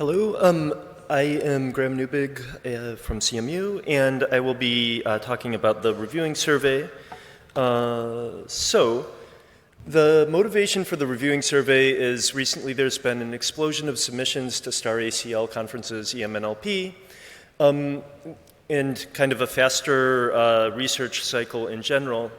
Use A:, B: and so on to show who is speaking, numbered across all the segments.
A: Hello, I am Graham Neubig from CMU, and I will be talking about the reviewing survey. So, the motivation for the reviewing survey is recently there's been an explosion of submissions to STAR ACL conferences, EMNLP, and kind of a faster research cycle in general.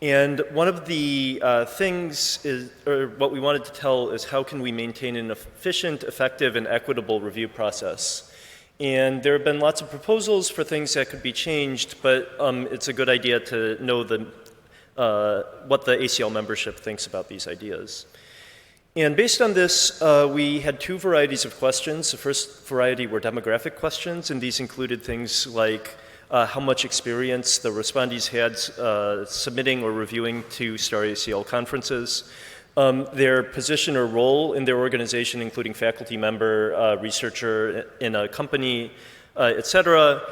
A: And one of the things is, or what we wanted to tell is how can we maintain an efficient, effective, and equitable review process. And there have been lots of proposals for things that could be changed, but it's a good idea to know what the ACL membership thinks about these ideas. And based on this, we had two varieties of questions. The first variety were demographic questions, and these included things like how much experience the respondees had submitting or reviewing to STAR ACL conferences, their position or role in their organization, including faculty member, researcher in a company, et cetera,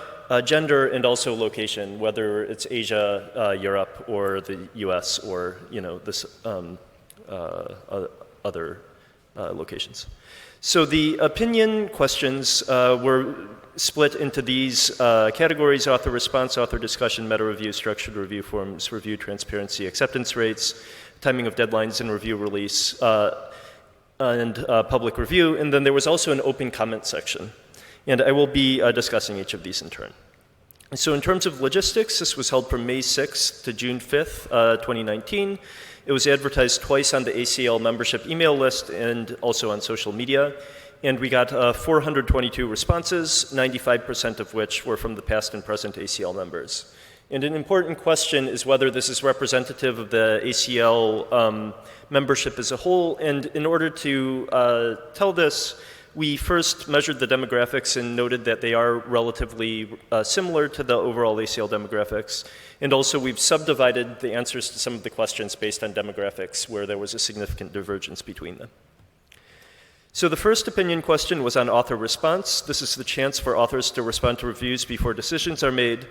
A: gender, and also location, whether it's Asia, Europe, or the US, or this other locations. So the opinion questions were split into these categories: author response, author discussion, meta review, structured review forms, review transparency, acceptance rates, timing of deadlines and review release, and public review. And then there was also an open comment section. And I will be discussing each of these in turn. So in terms of logistics, this was held from May 6th to June 5th, 2019. It was advertised twice on the ACL membership email list and also on social media. And we got 422 responses, 95% of which were from the past and present ACL members. And an important question is whether this is representative of the ACL membership as a whole. And in order to tell this, we first measured the demographics and noted that they are relatively similar to the overall ACL demographics. And also we've subdivided the answers to some of the questions based on demographics where there was a significant divergence between them. So the first opinion question was on author response. This is the chance for authors to respond to reviews before decisions are made.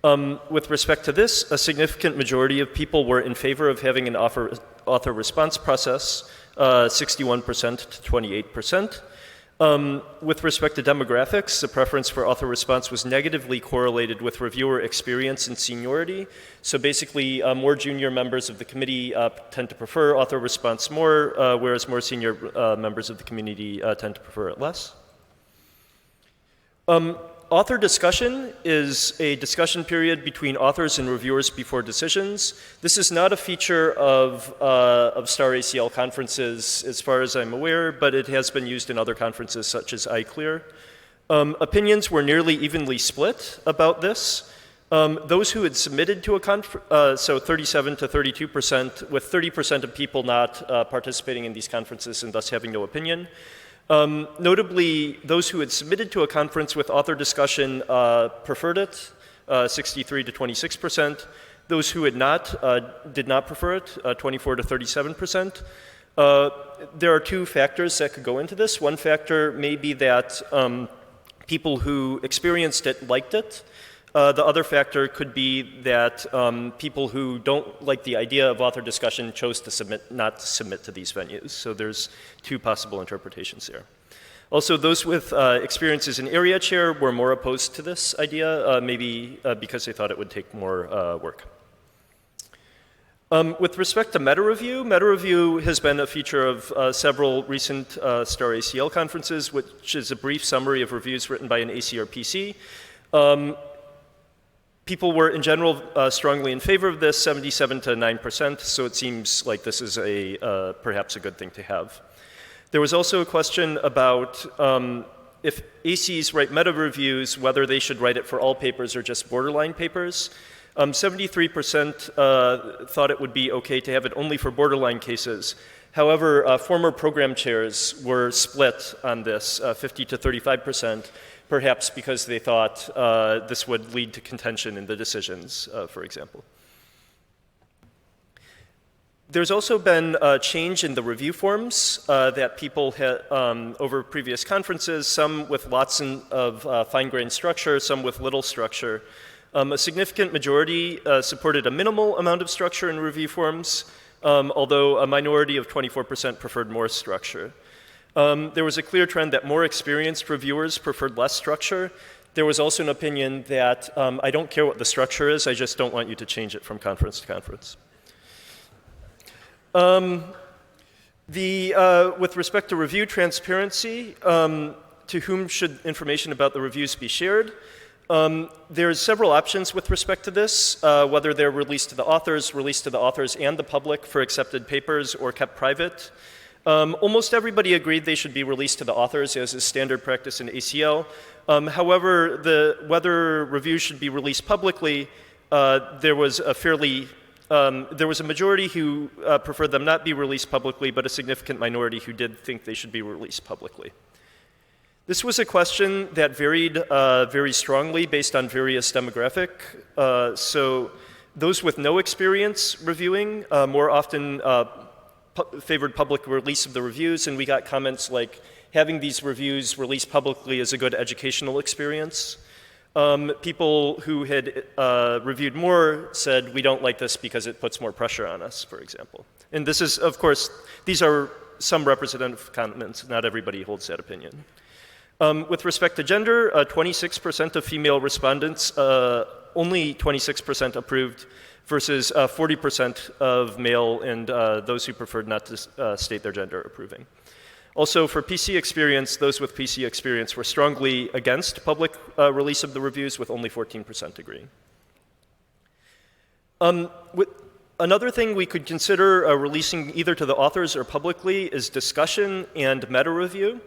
A: With respect to this, a significant majority of people were in favor of having an author response process, 61% to 28%. With respect to demographics, the preference for author response was negatively correlated with reviewer experience and seniority. So basically, more junior members of the committee tend to prefer author response more, whereas more senior members of the community tend to prefer it less. Author discussion is a discussion period between authors and reviewers before decisions. This is not a feature of STAR ACL conferences as far as I'm aware, but it has been used in other conferences such as iClear. Opinions were nearly evenly split about this. Those who had submitted to a conference, so 37 to 32%, with 30% of people not participating in these conferences and thus having no opinion. Notably, those who had submitted to a conference with author discussion preferred it, 63 to 26%. Those who had not did not prefer it, 24 to 37%. There are two factors that could go into this. One factor may be that people who experienced it liked it. The other factor could be that people who don't like the idea of author discussion chose to not to submit to these venues. So there's two possible interpretations there. Also, those with experiences in area chair were more opposed to this idea, maybe because they thought it would take more work. With respect to meta review has been a feature of several recent STAR ACL conferences, which is a brief summary of reviews written by an AC or PC. People were, in general, strongly in favor of this, 77 to 9%, so it seems like this is perhaps a good thing to have. There was also a question about if ACs write meta reviews, whether they should write it for all papers or just borderline papers. 73% thought it would be okay to have it only for borderline cases. However, former program chairs were split on this, 50 to 35%. Perhaps because they thought this would lead to contention in the decisions, for example. There's also been a change in the review forms that people had over previous conferences, some with lots of fine-grained structure, some with little structure. A significant majority supported a minimal amount of structure in review forms, although a minority of 24% preferred more structure. There was a clear trend that more experienced reviewers preferred less structure. There was also an opinion that I don't care what the structure is, I just don't want you to change it from conference to conference. With respect to review transparency, to whom should information about the reviews be shared? There's several options with respect to this, whether they're released to the authors and the public for accepted papers, or kept private. Almost everybody agreed they should be released to the authors, as is standard practice in ACL. However, whether reviews should be released publicly, there was a majority who preferred them not be released publicly, but a significant minority who did think they should be released publicly. This was a question that varied very strongly based on various demographic. So those with no experience reviewing more often favored public release of the reviews, and we got comments like, having these reviews released publicly is a good educational experience. People who had reviewed more said, we don't like this because it puts more pressure on us, for example. And this is, of course, these are some representative comments. Not everybody holds that opinion. With respect to gender, 26% of female respondents, only 26% approved, versus 40% of male and those who preferred not to state their gender approving. Also, for PC experience, those with PC experience were strongly against public release of the reviews, with only 14% agreeing. Another thing we could consider releasing either to the authors or publicly is discussion and meta review.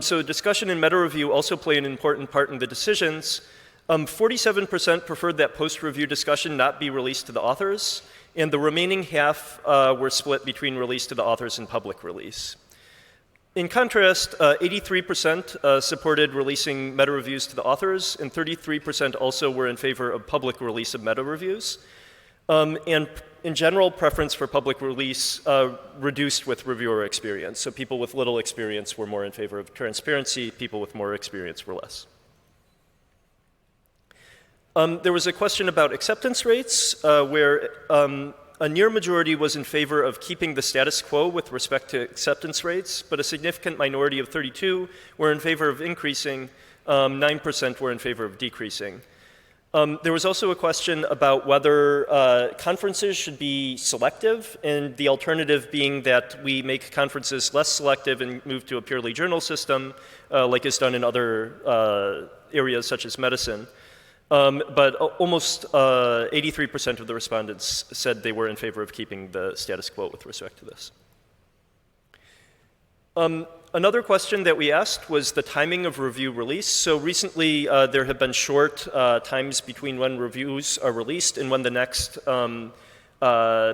A: So discussion and meta review also play an important part in the decisions. 47% preferred that post-review discussion not be released to the authors, and the remaining half were split between release to the authors and public release. In contrast, 83% supported releasing meta reviews to the authors, and 33% also were in favor of public release of meta reviews. And in general, preference for public release reduced with reviewer experience. So people with little experience were more in favor of transparency, people with more experience were less. There was a question about acceptance rates, where a near majority was in favor of keeping the status quo with respect to acceptance rates, but a significant minority of 32 were in favor of increasing, 9% were in favor of decreasing. There was also a question about whether conferences should be selective, and the alternative being that we make conferences less selective and move to a purely journal system, like is done in other areas such as medicine. But almost 83% of the respondents said they were in favor of keeping the status quo with respect to this. Another question that we asked was the timing of review release. So recently, there have been short times between when reviews are released and when the next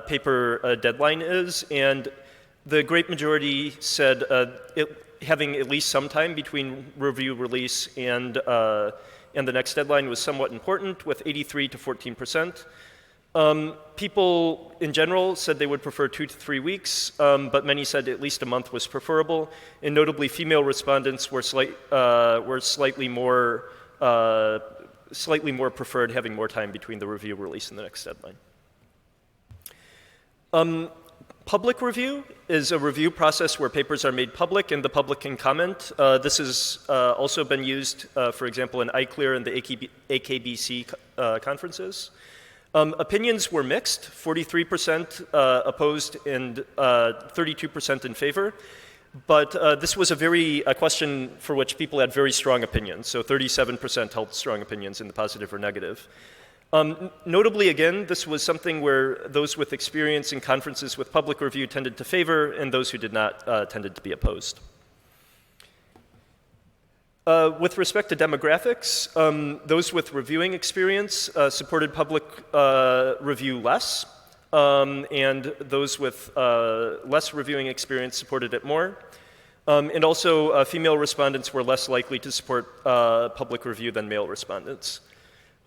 A: paper deadline is. And the great majority said having at least some time between review release and the next deadline was somewhat important, with 83 to 14%. People in general said they would prefer 2 to 3 weeks, but many said at least a month was preferable. And notably, female respondents were slightly more preferred having more time between the review release and the next deadline. Public review is a review process where papers are made public and the public can comment. This has also been used, for example, in ICLEAR and the AKBC conferences. Opinions were mixed, 43% opposed and 32% in favor. But this was a question for which people had very strong opinions. So 37% held strong opinions in the positive or negative. Notably, again, this was something where those with experience in conferences with public review tended to favor, and those who did not tended to be opposed. With respect to demographics, those with reviewing experience supported public review less, and those with less reviewing experience supported it more. And also, female respondents were less likely to support public review than male respondents.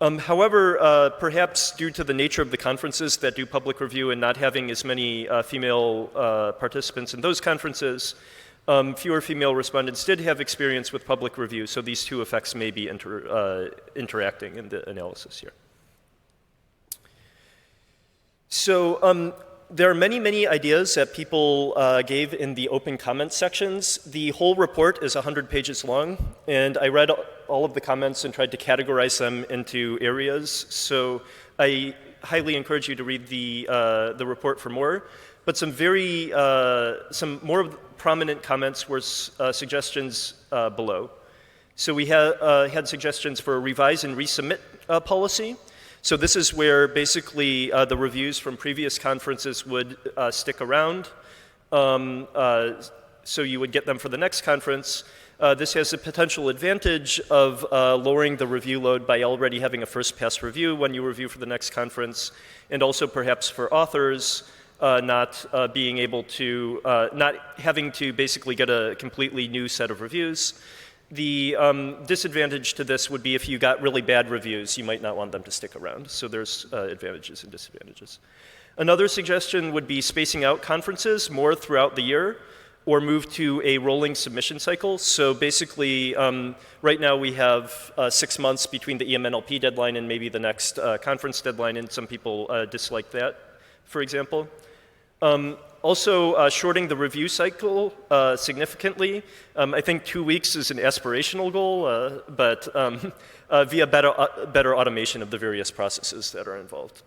A: However, perhaps due to the nature of the conferences that do public review and not having as many female participants in those conferences, fewer female respondents did have experience with public review, so these two effects may be interacting in the analysis here. So There are many, many ideas that people gave in the open comment sections. The whole report is 100 pages long, and I read all of the comments and tried to categorize them into areas. So I highly encourage you to read the report for more. But some more prominent comments were suggestions below. So we had suggestions for a revise and resubmit policy. So this is where basically the reviews from previous conferences would stick around. So you would get them for the next conference. This has the potential advantage of lowering the review load by already having a first pass review when you review for the next conference, and also perhaps for authors not being able to, not having to basically get a completely new set of reviews. The disadvantage to this would be if you got really bad reviews, you might not want them to stick around. So there's advantages and disadvantages. Another suggestion would be spacing out conferences more throughout the year, or move to a rolling submission cycle. So basically, right now we have 6 months between the EMNLP deadline and maybe the next conference deadline, and some people dislike that, for example. Also, shorting the review cycle significantly. I think 2 weeks is an aspirational goal, but via better automation of the various processes that are involved.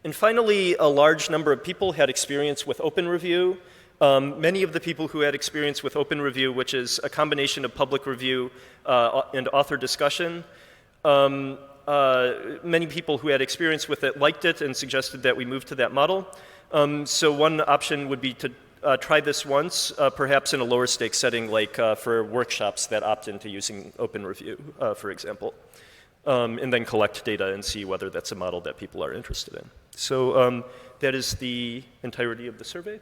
A: And finally, a large number of people had experience with open review. Many of the people who had experience with open review, which is a combination of public review and author discussion, many people who had experience with it liked it and suggested that we move to that model. So one option would be to try this once, perhaps in a lower stakes setting, like for workshops that opt into using open review, for example, and then collect data and see whether that's a model that people are interested in. So that is the entirety of the survey.